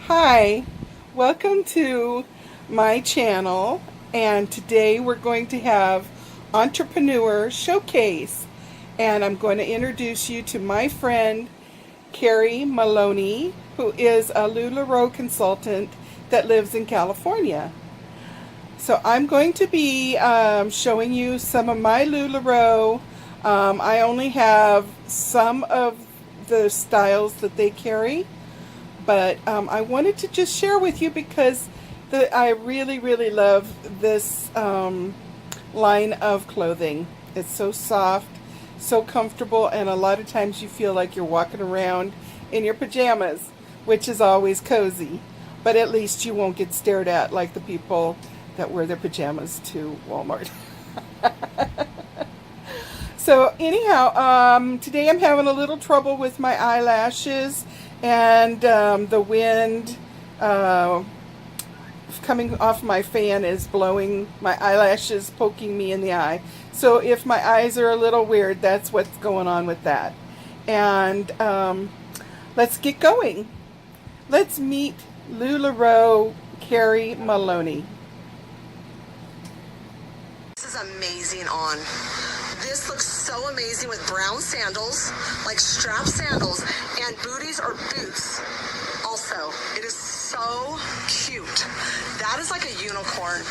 Hi, welcome to my channel, and today we're going to have Entrepreneur Showcase, and I'm going to introduce you to my friend Carrie Meloni, who is a Lularoe Consultant that lives in California. So I'm going to be showing you some of my Lularoe. I only have some of the styles that they carry, but I wanted to just share with you because I really love this line of clothing. It's so soft, so comfortable, and a lot of times you feel like you're walking around in your pajamas, which is always cozy, but at least you won't get stared at like the people that wear their pajamas to Walmart. So anyhow, today I'm having a little trouble with my eyelashes, and the wind coming off my fan is blowing my eyelashes, poking me in the eye. So if my eyes are a little weird, that's what's going on with that. And let's get going. Let's meet Lularoe Carrie Meloni. This is amazing on. This looks so amazing with brown sandals, like strap sandals, and booties or boots. Also, it is so cute. That is like a unicorn.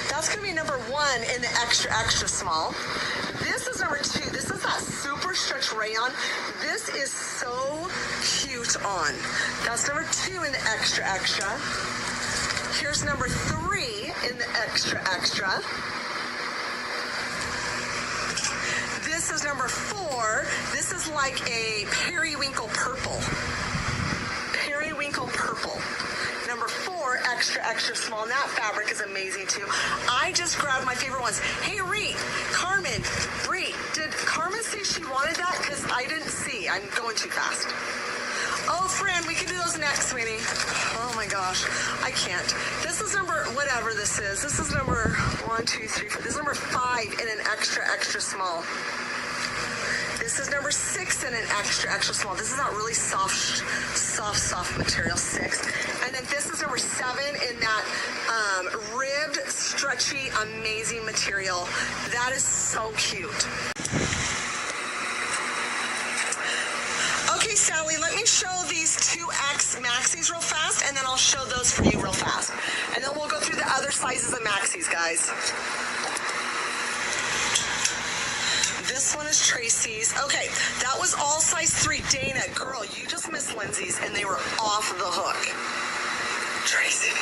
That's gonna be number 1 in the extra small. This is number 2. This is that super stretch rayon. This is so cute on. That's number 2 in the extra. Here's number 3 in the extra. This is number 4. This is like a periwinkle purple. Periwinkle purple. Number 4, extra small. And that fabric is amazing too. I just grabbed my favorite ones. Hey, Carmen, did Carmen say she wanted that? Because I didn't see. I'm going too fast. Oh, friend, we can do those next, sweetie. Oh my gosh, I can't. This is number, whatever this is. This is number 1, 2, 3, 4. This is number 5 in an extra small. This is number 6 in an extra small. This is that really soft material, 6. And then this is number 7 in that ribbed, stretchy, amazing material. That is so cute. Okay, Sally, let me show these 2X maxis real fast, and then I'll show those for you real fast. And then we'll go through the other sizes of maxis, guys. This one is Tracy's. Okay, that was all size 3. Dana, girl, you just missed Lindsay's, and they were off the hook. Tracy.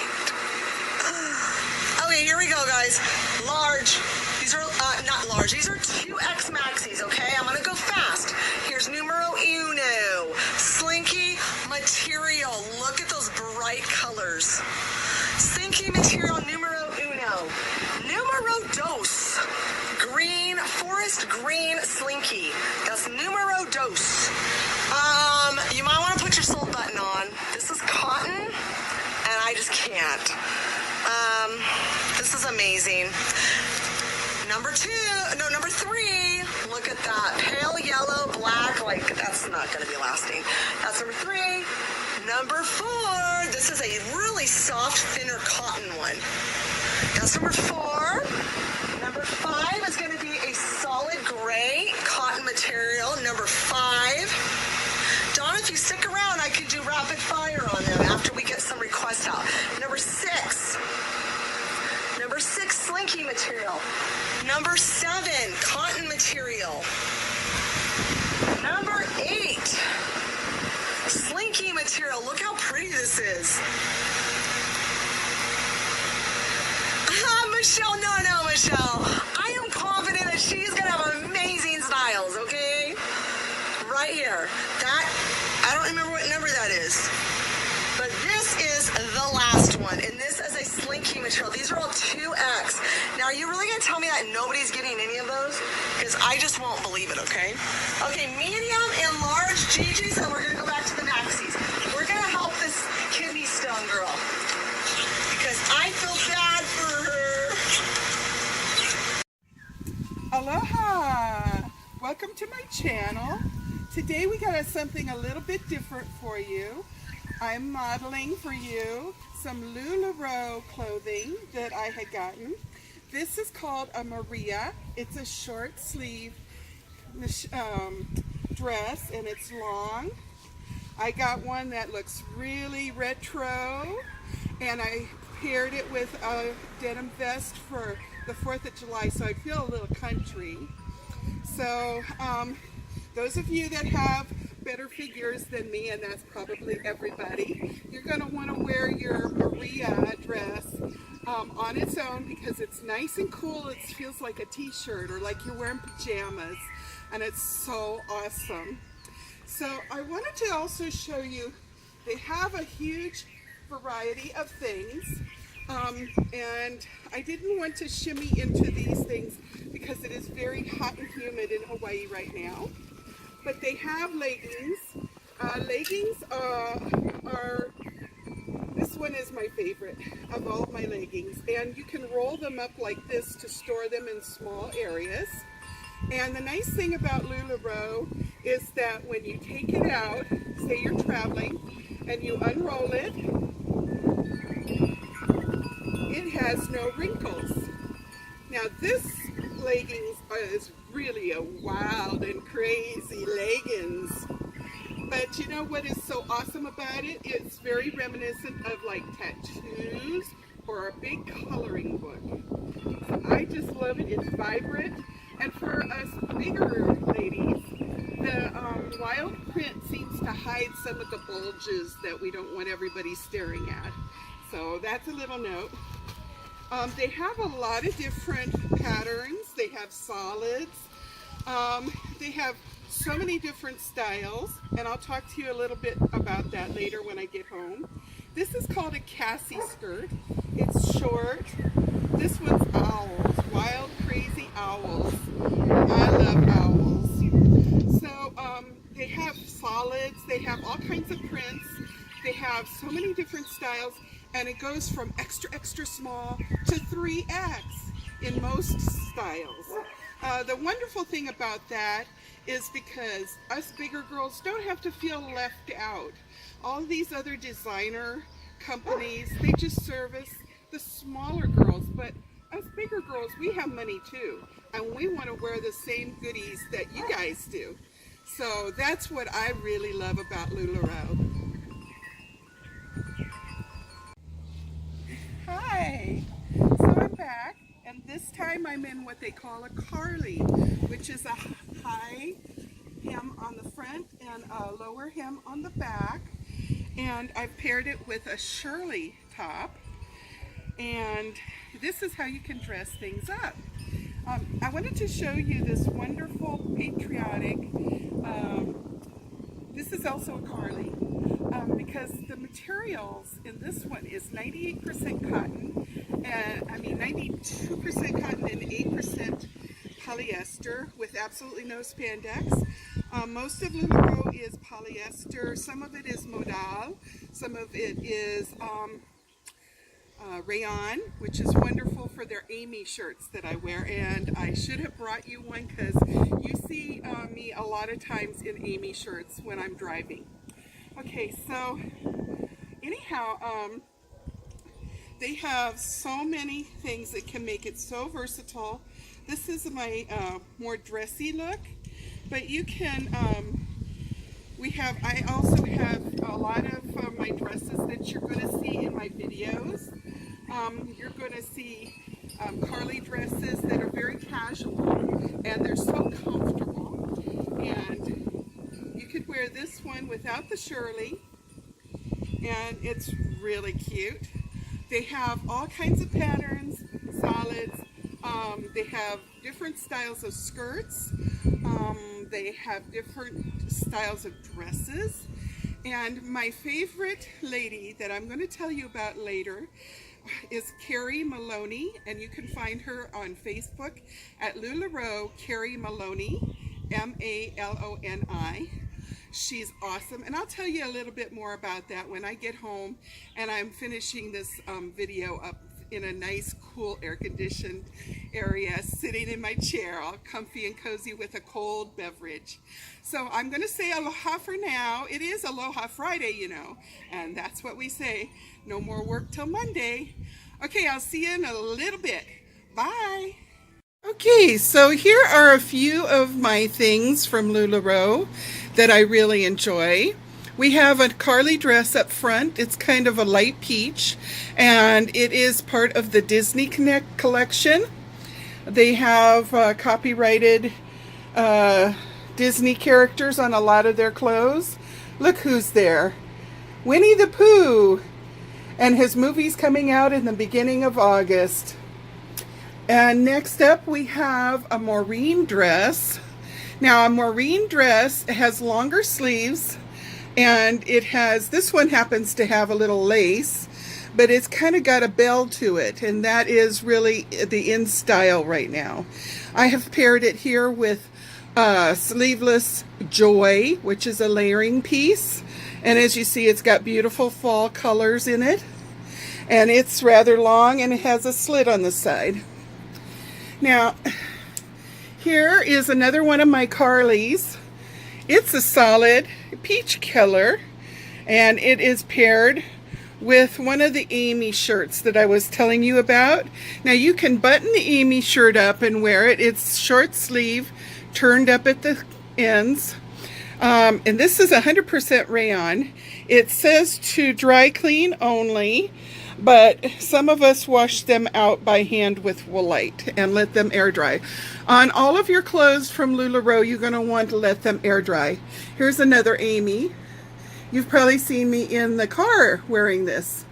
Okay, here we go, guys. Large. These are not large. These are 2X maxis, okay? I'm going to go fast. Here's numero uno. Slinky material. Look at those bright colors. Slinky material numero uno. Numero dos. Green, forest green slinky. That's numero dos. You might want to put your sold button on. This is cotton, and I just can't. This is amazing. Number 3. Look at that. Pale yellow, black, like that's not going to be lasting. That's number 3. Number 4. This is a really soft, thinner cotton one. That's number 4. Number 5 is going to be a solid gray cotton material. Number 5. Dawn, if you stick around, I could do rapid fire on them after we get some requests out. Number 6. Number 6, slinky material. Number 7, cotton material. Number 8, slinky material. Look how pretty this is. Michelle, no, Michelle. I am confident that she's going to have amazing styles, okay? Right here. That, I don't remember what number that is. But this is the last one, and this is a slinky material. These are all 2X. Now, are you really going to tell me that nobody's getting any of those? Because I just won't believe it, okay? Okay, medium and large Gigi's, and we're going to go back to the maxis. We're going to help this kidney stone girl, because I feel bad for her. Aloha! Welcome to my channel. Today we got something a little bit different for you. I'm modeling for you some Lularoe clothing that I had gotten. This is called a Maria. It's a short sleeve dress and it's long. I got one that looks really retro and I paired it with a denim vest for the 4th of July so I feel a little country. So those of you that have better figures than me, and that's probably everybody, you're going to want to wear your Maria dress on its own because it's nice and cool. It feels like a t-shirt or like you're wearing pajamas, and it's so awesome. So I wanted to also show you, they have a huge variety of things, and I didn't want to shimmy into these things because it is very hot and humid in Hawaii right now. But they have leggings. Leggings are, this one is my favorite of all of my leggings. And you can roll them up like this to store them in small areas. And the nice thing about Lularoe is that when you take it out, say you're traveling, and you unroll it, it has no wrinkles. Now this leggings is really a wild and crazy leggings. But you know what is so awesome about it? It's very reminiscent of like tattoos or a big coloring book. So I just love it. It's vibrant. And for us bigger ladies, the wild print seems to hide some of the bulges that we don't want everybody staring at. So that's a little note. They have a lot of different patterns. They have solids. They have so many different styles, and I'll talk to you a little bit about that later when I get home. This is called a Cassie skirt. It's short. This one's owls, wild, crazy owls. I love owls. So they have solids. They have all kinds of prints. They have so many different styles, and it goes from extra, extra small to 3X in most styles. The wonderful thing about that is because us bigger girls don't have to feel left out. All these other designer companies, they just service the smaller girls, but us bigger girls, we have money too, and we want to wear the same goodies that you guys do. So that's what I really love about Lularoe. Hi, so I'm back, and this time I'm in what they call a Carly, which is a high hem on the front and a lower hem on the back, and I've paired it with a Shirley top, and this is how you can dress things up. I wanted to show you this wonderful patriotic, this is also a Carly, because the materials in this one is 98% cotton, and 92% cotton and 8% polyester with absolutely no spandex. Most of Lularoe is polyester, some of it is modal, some of it is rayon, which is wonderful for their Amy shirts that I wear, and I should have brought you one because you see me a lot of times in Amy shirts when I'm driving. Okay, so anyhow, they have so many things that can make it so versatile. This is my more dressy look, but you can, I also have a lot of my dresses that you're going to see in my videos. You're going to see Carly dresses that are very casual, and they're so comfortable. And you could wear this one without the Shirley, and it's really cute. They have all kinds of patterns, solids. They have different styles of skirts. They have different styles of dresses. And my favorite lady that I'm going to tell you about later is Carrie Meloni, and you can find her on Facebook at Lularoe Carrie Meloni, M-A-L-O-N-I. She's awesome, and I'll tell you a little bit more about that when I get home and I'm finishing this video up in a nice, cool, air-conditioned area, sitting in my chair, all comfy and cozy with a cold beverage. So I'm going to say aloha for now. It is Aloha Friday, you know, and that's what we say. No more work till Monday. Okay, I'll see you in a little bit. Bye. Okay, so here are a few of my things from Lularoe that I really enjoy. We have a Carly dress up front. It's kind of a light peach, and it is part of the Disney Connect collection. They have copyrighted Disney characters on a lot of their clothes. Look who's there. Winnie the Pooh, and his movie's coming out in the beginning of August. And next up we have a Maureen dress. Now a Maureen dress has longer sleeves, and it has, this one happens to have a little lace, but it's kind of got a bell to it, and that is really the in style right now. I have paired it here with sleeveless Joy, which is a layering piece, and as you see, it's got beautiful fall colors in it, and it's rather long and it has a slit on the side. Now, here is another one of my Carlies. It's a solid peach color, and it is paired with one of the Amy shirts that I was telling you about. Now, you can button the Amy shirt up and wear it. It's short sleeve, turned up at the ends. And this is 100% rayon. It says to dry clean only, but some of us wash them out by hand with Woolite and let them air dry. On all of your clothes from Lularoe, you're going to want to let them air dry. Here's another Amy. You've probably seen me in the car wearing this.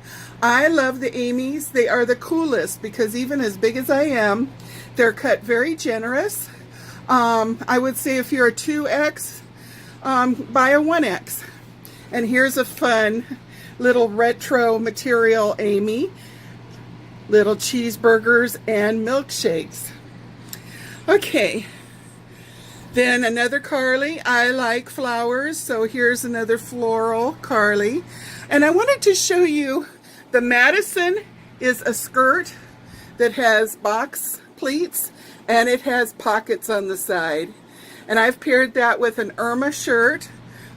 I love the Amy's. They are the coolest because even as big as I am, they're cut very generous. I would say if you're a 2X, buy a 1X. And here's a fun little retro material Amy. Little cheeseburgers and milkshakes. Okay. Then another Carly. I like flowers, so here's another floral Carly. And I wanted to show you the Madison is a skirt that has box pleats and it has pockets on the side. And I've paired that with an Irma shirt.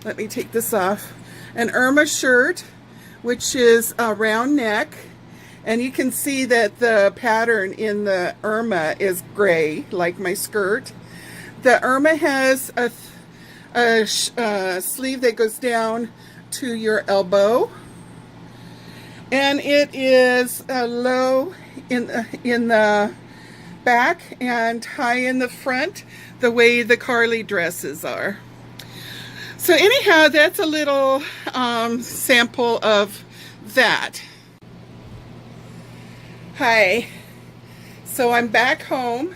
Let me take this off. An Irma shirt, which is a round neck, and you can see that the pattern in the Irma is gray, like my skirt. The Irma has a sleeve that goes down to your elbow, and it is low in the back and high in the front, the way the Carly dresses are. So anyhow, that's a little sample of that. Hi. So I'm back home.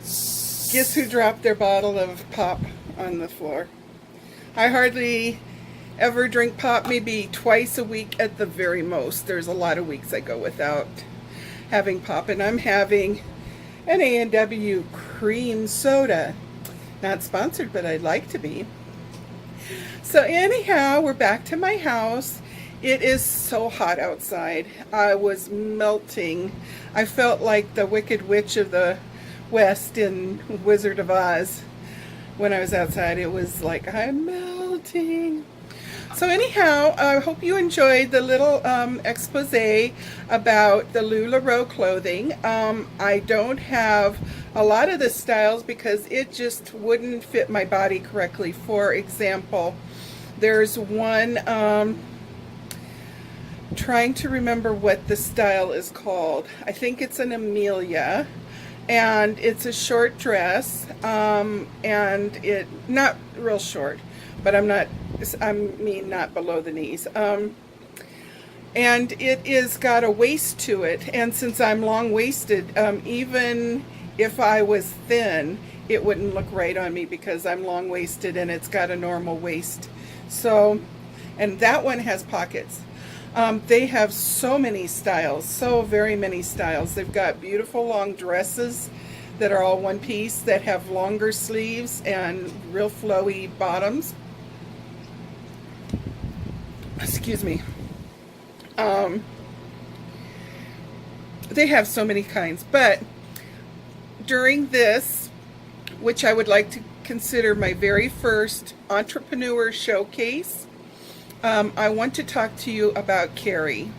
Guess who dropped their bottle of pop on the floor? I hardly ever drink pop, maybe twice a week at the very most. There's a lot of weeks I go without having pop, and I'm having an A&W cream soda. Not sponsored, but I'd like to be. So anyhow, we're back to my house. It is so hot outside. I was melting. I felt like the Wicked Witch of the West in Wizard of Oz when I was outside. It was like, I'm melting. So anyhow, I hope you enjoyed the little expose about the Lularoe clothing. I don't have a lot of the styles because it just wouldn't fit my body correctly. For example, there's one, trying to remember what the style is called. I think it's an Amelia, and it's a short dress, and it, not real short, but I mean not below the knees. And it is got a waist to it, and since I'm long-waisted, even if I was thin, it wouldn't look right on me because I'm long-waisted and it's got a normal waist. So, and that one has pockets. They have so many styles, so very many styles. They've got beautiful long dresses that are all one piece that have longer sleeves and real flowy bottoms. Excuse me. They have so many kinds, but during this, which I would like to consider my very first entrepreneur showcase, I want to talk to you about Carrie.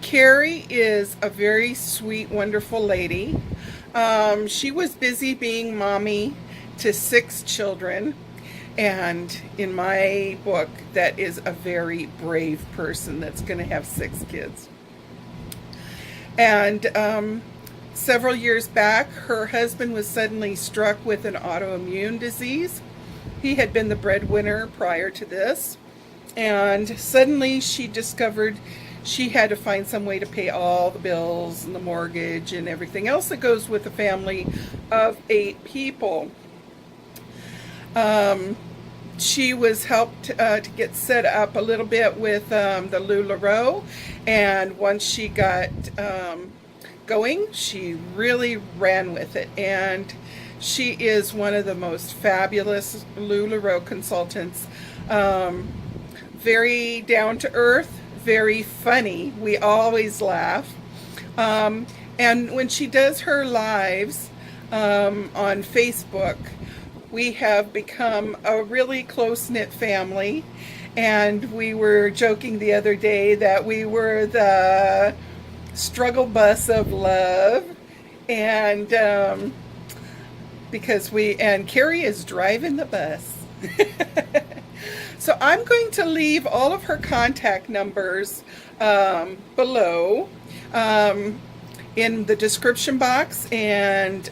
Carrie is a very sweet, wonderful lady. She was busy being mommy to 6 children, and in my book, that is a very brave person that's going to have 6 kids. And several years back, her husband was suddenly struck with an autoimmune disease. He had been the breadwinner prior to this, and suddenly she discovered she had to find some way to pay all the bills and the mortgage and everything else that goes with a family of 8 people. She was helped to get set up a little bit with the Lularoe, and once she got going, she really ran with it, and she is one of the most fabulous Lularoe consultants. Very down to earth, very funny. We always laugh. And when she does her lives on Facebook, we have become a really close-knit family, and we were joking the other day that we were the struggle bus of love, and because Carrie is driving the bus. So I'm going to leave all of her contact numbers below in the description box, and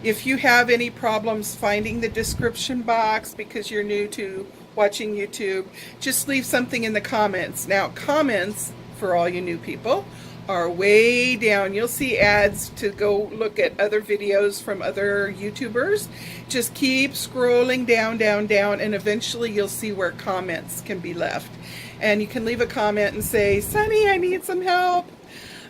if you have any problems finding the description box because you're new to watching YouTube, just leave something in the comments. Now, comments, for all you new people, are way down. You'll see ads to go look at other videos from other YouTubers. Just keep scrolling down, down, down, and eventually you'll see where comments can be left. And you can leave a comment and say, Sunny, I need some help.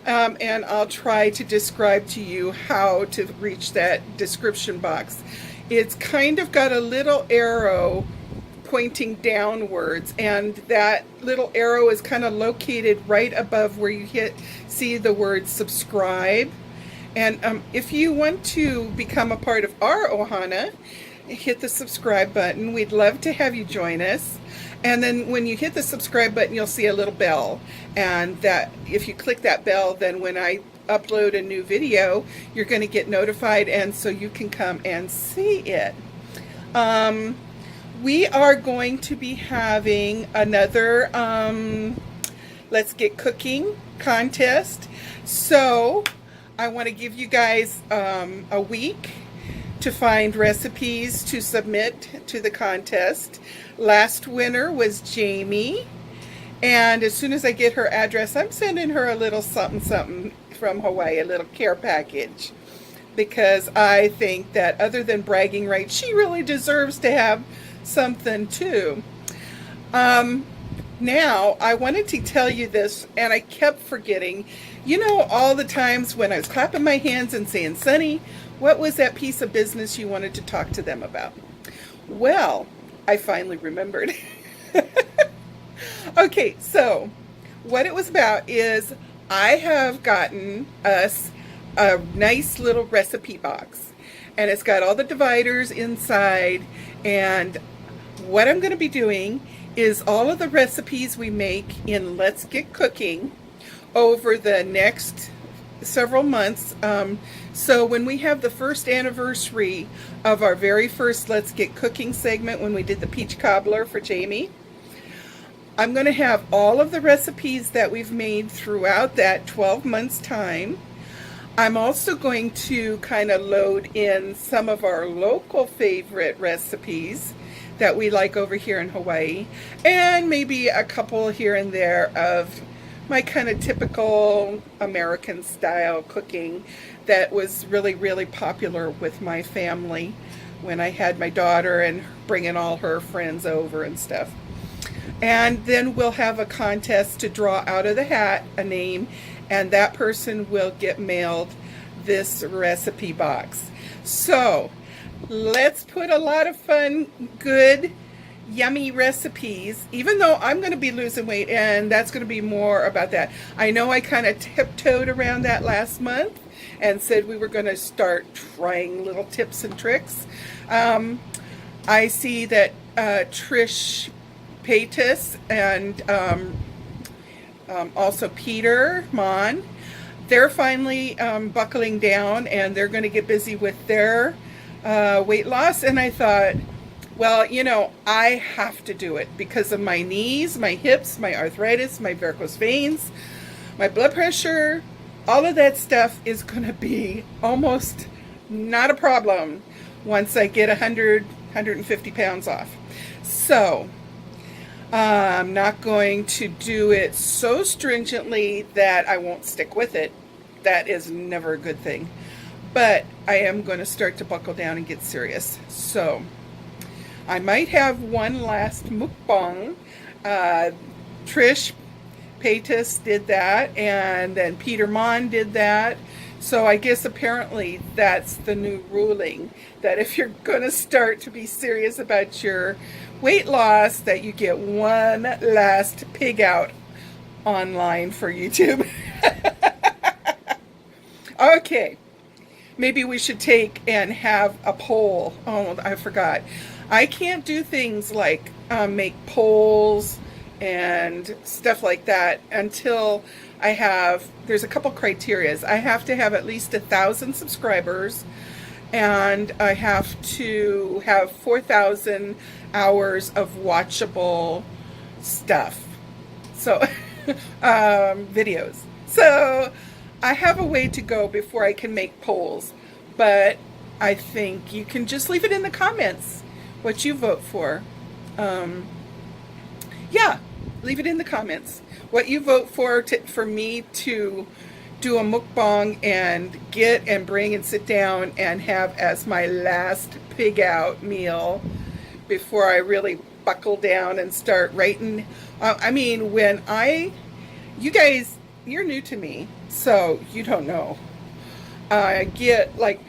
And I'll try to describe to you how to reach that description box. It's kind of got a little arrow pointing downwards, and that little arrow is kind of located right above where you see the word subscribe. And if you want to become a part of our Ohana, hit the subscribe button. We'd love to have you join us. And then when you hit the subscribe button, you'll see a little bell, and that if you click that bell, then when I upload a new video, you're going to get notified, and so you can come and see it. We are going to be having another Let's Get Cooking contest. So I want to give you guys a week to find recipes to submit to the contest. Last winner was Jamie, and as soon as I get her address, I'm sending her a little something something from Hawaii, a little care package, because I think that other than bragging rights, she really deserves to have something too. Now, I wanted to tell you this, and I kept forgetting. You know, all the times when I was clapping my hands and saying, Sunny, what was that piece of business you wanted to talk to them about? Well, I finally remembered. Okay, so what it was about is I have gotten us a nice little recipe box, and it's got all the dividers inside, and what I'm going to be doing is all of the recipes we make in Let's Get Cooking over the next several months. So when we have the first anniversary of our very first Let's Get Cooking segment, when we did the peach cobbler for Jamie, I'm going to have all of the recipes that we've made throughout that 12 months time. I'm also going to kind of load in some of our local favorite recipes that we like over here in Hawaii, and maybe a couple here and there of my kind of typical American style cooking that was really, really popular with my family when I had my daughter and bringing all her friends over and stuff. And then we'll have a contest to draw out of the hat a name, and that person will get mailed this recipe box. So let's put a lot of fun, good, yummy recipes, even though I'm going to be losing weight, and that's going to be more about that. I know I kind of tiptoed around that last month and said we were going to start trying little tips and tricks. I see that Trish Paytas and also Peter Mon, they're finally buckling down, and they're going to get busy with their weight loss. And I thought, well, you know, I have to do it because of my knees, my hips, my arthritis, my varicose veins, my blood pressure. All of that stuff is going to be almost not a problem once I get 150 pounds off. So I'm not going to do it so stringently that I won't stick with it. That is never a good thing. But I am going to start to buckle down and get serious. So I might have one last mukbang. Trish Paytas did that, and then Peter Mon did that. So I guess apparently that's the new ruling, that if you're going to start to be serious about your weight loss, that you get one last pig out online for YouTube. Okay, maybe we should take and have a poll. Oh, I forgot. I can't do things like make polls and stuff like that until I have, there's a couple criterias. I have to have at least 1,000 subscribers, and I have to have 4,000 hours of watchable stuff. So, videos. So I have a way to go before I can make polls, but I think you can just leave it in the comments what you vote for. Yeah, leave it in the comments what you vote for me to do a mukbang and get and bring and sit down and have as my last pig out meal before I really buckle down and start writing. I mean, you guys, you're new to me, so you don't know. I get like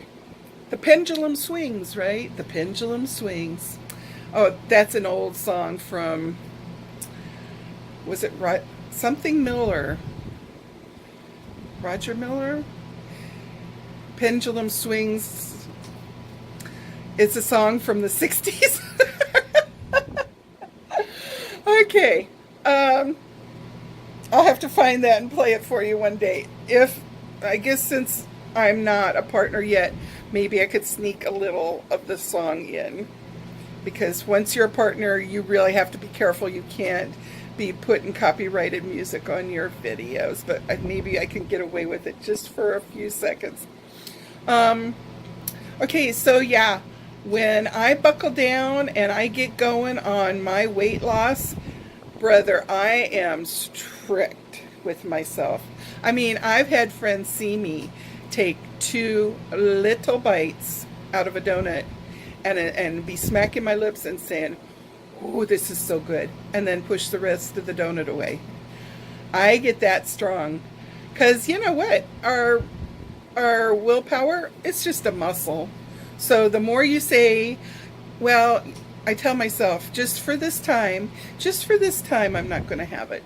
the pendulum swings, right? The pendulum swings. Oh, that's an old song from, was it something Miller? Roger Miller? Pendulum Swings. It's a song from the 60s. Okay. I'll have to find that and play it for you one day. I guess since I'm not a partner yet, maybe I could sneak a little of the song in. Because once you're a partner, you really have to be careful. You can't be putting copyrighted music on your videos, but maybe I can get away with it just for a few seconds. Okay, so yeah, when I buckle down and I get going on my weight loss, brother, I am strict with myself. I mean, I've had friends see me take 2 little bites out of a donut and be smacking my lips and saying, "Oh, this is so good," and then push the rest of the donut away. I get that strong, because you know what? Our willpower, it's just a muscle. So the more you say, well, I tell myself, just for this time, I'm not going to have it.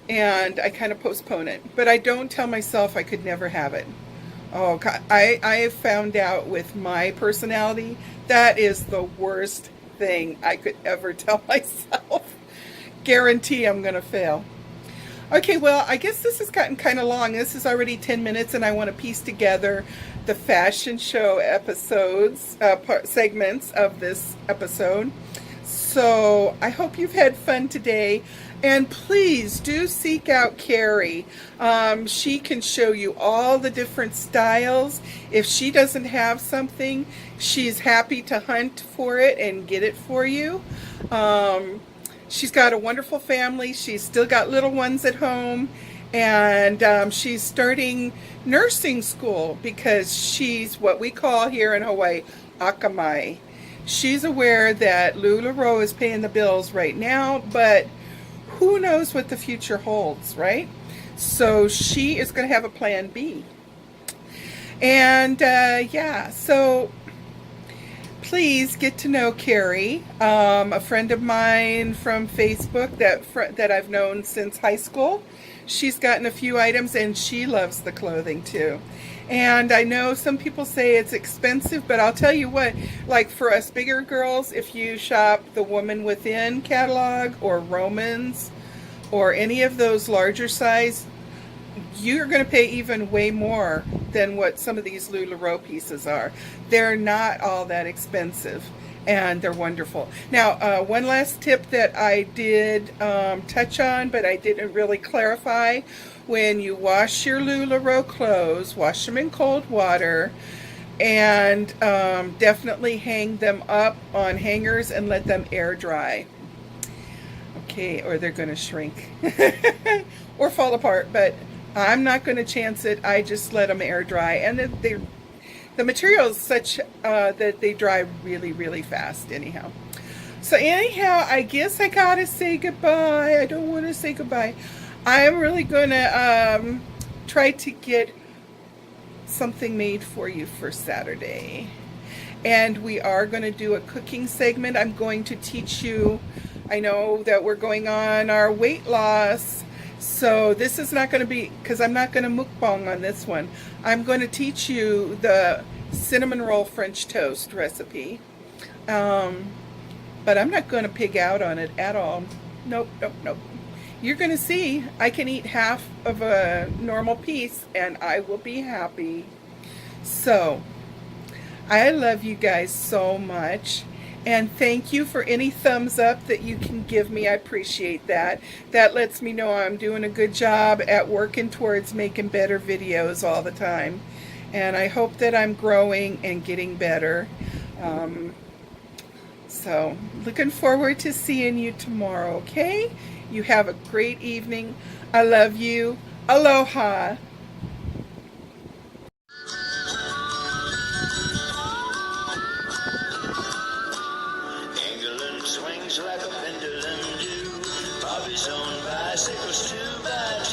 And I kind of postpone it. But I don't tell myself I could never have it. Oh, God, I have found out with my personality, that is the worst thing I could ever tell myself. Guarantee I'm going to fail. Okay, well, I guess this has gotten kind of long. This is already 10 minutes, and I want to piece together the fashion show episodes, segments of this episode. So I hope you've had fun today. And please do seek out Carrie. She can show you all the different styles. If she doesn't have something, she's happy to hunt for it and get it for you. She's got a wonderful family. She's still got little ones at home. And she's starting nursing school because she's what we call here in Hawaii, akamai. She's aware that Lularoe is paying the bills right now, but who knows what the future holds, right? So she is going to have a plan B. And yeah, so please get to know Carrie, a friend of mine from Facebook that I've known since high school. She's gotten a few items and she loves the clothing too. And I know some people say it's expensive, but I'll tell you what, like for us bigger girls, if you shop the Woman Within catalog or Romans or any of those larger size, you're going to pay even way more than what some of these Lularoe pieces are. They're not all that expensive and they're wonderful. Now, one last tip that I did touch on, but I didn't really clarify. When you wash your Lularoe clothes, wash them in cold water and definitely hang them up on hangers and let them air dry. Okay, or they're going to shrink or fall apart, but I'm not going to chance it. I just let them air dry, and the material is such that they dry really, really fast anyhow. So anyhow, I guess I gotta say goodbye. I don't want to say goodbye. I'm really going to try to get something made for you for Saturday. And we are going to do a cooking segment. I'm going to teach you, I know that we're going on our weight loss, so this is not going to be, because I'm not going to mukbang on this one. I'm going to teach you the cinnamon roll French toast recipe. But I'm not going to pig out on it at all. Nope, nope, nope. You're going to see I can eat half of a normal piece and I will be happy. So, I love you guys so much. And thank you for any thumbs up that you can give me. I appreciate that. That lets me know I'm doing a good job at working towards making better videos all the time. And I hope that I'm growing and getting better. So, looking forward to seeing you tomorrow, okay? You have a great evening. I love you. Aloha. England swings like a pendulum do. Bobby's on bicycles 2 by